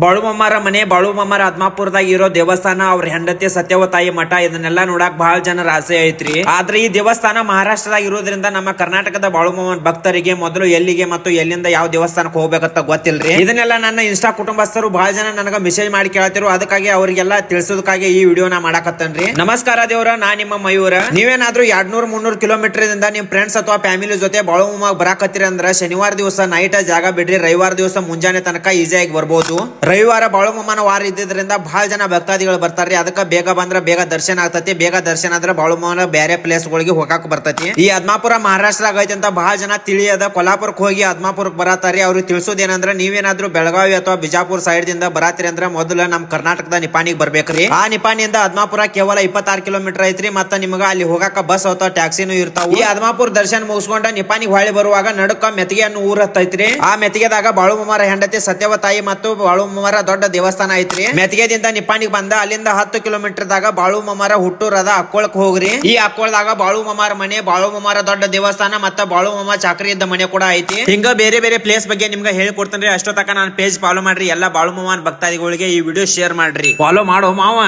ಬಾಳುಮಮ್ಮರ ಮನೆ ಬಾಳುಮಮ್ಮರ ಆತ್ಮಾಪುರದಾಗ ಇರೋ ದೇವಸ್ಥಾನ ಅವ್ರ ಹೆಂಡತಿ ಸತ್ಯವತಾಯಿ ಮಠ ಇದನ್ನೆಲ್ಲ ನೋಡಕ್ ಬಹಳ ಜನರ ಆಸೆ ಐತ್ರಿ. ಆದ್ರೆ ಈ ದೇವಸ್ಥಾನ ಮಹಾರಾಷ್ಟ್ರದಾಗ ಇರೋದ್ರಿಂದ ನಮ್ಮ ಕರ್ನಾಟಕದ ಬಾಳುಮಮ್ಮನ ಭಕ್ತರಿಗೆ ಮೊದಲು ಎಲ್ಲಿಗೆ ಮತ್ತು ಎಲ್ಲಿಂದ ಯಾವ ದೇವಸ್ಥಾನಕ್ಕೆ ಹೋಗ್ಬೇಕಂತ ಗೊತ್ತಿಲ್ರಿ. ಇದನ್ನೆಲ್ಲ ನನ್ನ ಇನ್ಸ್ಟಾ ಕುಟುಂಬಸ್ಥರು ಬಹಳ ಜನ ನನಗ ಮೆಸೇಜ್ ಮಾಡಿ ಕೇಳ್ತಿರು. ಅದಕ್ಕಾಗಿ ಅವರಿಗೆಲ್ಲ ತಿಳಿಸೋದಕ್ಕಾಗಿ ಈ ವಿಡಿಯೋನ ಮಾಡಾಕತ್ತನ್ರಿ. ನಮಸ್ಕಾರ ದೇವ್ರ, ನಾ ನಿಮ್ಮ ಮಯೂರ. ನೀವೇನಾದ್ರೂ 200-300 ಕಿಲೋಮೀಟರ್ ಇಂದ ನಿಮ್ ಫ್ರೆಂಡ್ಸ್ ಅಥವಾ ಫ್ಯಾಮಿಲಿ ಜೊತೆ ಬಾಳುಮಮ್ಮ ಬರಾಕತ್ತೀರಿ ಅಂದ್ರ ಶನಿವಾರ ದಿವಸ ನೈಟ್ ಜಾಗ ಬಿಡ್ರಿ. ರವಿವಾರ ದಿವಸ ಮುಂಜಾನೆ ತನಕ ಈಸಿಯಾಗಿ ಬರ್ಬೋದು. ರವಿವಾರ ಬಾಳುಮಮ್ಮನ ವಾರ ಇದ್ದಿದ್ರಿಂದ ಬಹಳ ಜನ ಭಕ್ತಾದಿಗಳು ಬರ್ತಾರ್ರಿ. ಅದಕ್ಕ ಬೇಗ ಬಂದ್ರ ಬೇಗ ದರ್ಶನ ಆಗ್ತತಿ. ಬೇಗ ದರ್ಶನ ಆದ್ರೆ ಬಾಳುಮಮ್ಮನ ಬೇರೆ ಪ್ಲೇಸ್ ಗಳಿಗೆ ಹೋಗಾಕ ಬರ್ತತಿ. ಈ ಆತ್ಮಾಪುರ ಮಹಾರಾಷ್ಟ್ರದಾಗ ಐತಿ ಅಂತ ಬಹಳ ಜನ ತಿಳಿಯದ. ಕೊಲ್ಲಾಪುರಕ್ಕೆ ಹೋಗಿ ಆತ್ಮಾಪುರಕ್ಕೆ ಬರತಾರಿ. ಅವ್ರಿಗೆ ತಿಳಿಸೋದೇನಂದ್ರ ನೀವೇನಾದ್ರೂ ಬೆಳಗಾವಿ ಅಥವಾ ಬಿಜಾಪುರ ಸೈಡ್ ದಿಂದ ಬರಾತ್ರಿ ಅಂದ್ರ ಮೊದಲ ನಮ್ ಕರ್ನಾಟಕದ ನಿಪಾಣಿಗೆ ಬರ್ಬೇಕ್ರಿ. ಆ ನಿಪಾಣಿಯಿಂದ ಆತ್ಮಾಪುರ ಕೇವಲ 26 ಕಿಲೋಮೀಟರ್ ಐತ್ರಿ. ಮತ್ತ ನಿಮಗ ಅಲ್ಲಿ ಹೋಗಾಕ ಬಸ್ ಅಥವಾ ಟ್ಯಾಕ್ಸಿನೂ ಇರ್ತಾವ. ಈ ಆತ್ಮಾಪುರ ದರ್ಶನ ಮುಗಿಸ್ಕೊಂಡ ನಿಪಾಣಿಗೆ ಹೊಳ್ಳಿ ಬರುವಾಗ ನಡುಕ ಮೆತ್ತಿಗೆ ಅನ್ನೋ ಊರ್ ಹತ್ತೈತ್ರಿ. ಆ ಮೆತ್ತಿಗೆದಾಗ ಬಾಳುಮಮ್ಮರ ಹೆಂಡತಿ ಸತ್ಯವತಾಯಿ ಮತ್ತು ಬಾಳುಮಮ್ಮರ ದೊಡ್ಡ ದೇವಸ್ಥಾನ ಐತ್ರಿ. ಮೆತ್ತಿಗೆದಿಂದ ನಿಪಾಣಿಗೆ ಬಂದ ಅಲ್ಲಿಂದ 10 ಕಿಲೋಮೀಟರ್ ದಾಗ ಬಾಳುಮಮ್ಮರ ಹುಟ್ಟೂರದ ಅಕ್ಕೋಳಕ್ ಹೋಗ್ರಿ. ಈ ಅಕ್ಕೋಳದಾಗ ಬಾಳುಮಮ್ಮರ ಮನೆ, ಬಾಳುಮಮ್ಮರ ದೊಡ್ಡ ದೇವಸ್ಥಾನ ಮತ್ತ ಬಾಳುಮಮ್ಮ ಚಾಕರಿ ಇದ್ದ ಮನೆ ಕೂಡ ಐತಿ. ಹಿಂಗ ಬೇರೆ ಬೇರೆ ಪ್ಲೇಸ್ ಬಗ್ಗೆ ನಿಮ್ಗೆ ಹೇಳ್ಕೊಡ್ತೇನ್ರಿ. ಅಷ್ಟೋ ತನಕ ನಾನು ಪೇಜ್ ಫಾಲೋ ಮಾಡ್ರಿ. ಎಲ್ಲಾ ಬಾಳುಮಮ್ಮನ ಭಕ್ತಾದಿಗಳಿಗೆ ಈ ವಿಡಿಯೋ ಶೇರ್ ಮಾಡ್ರಿ. ಫಾಲೋ ಮಾಡೋ ಮಾವ.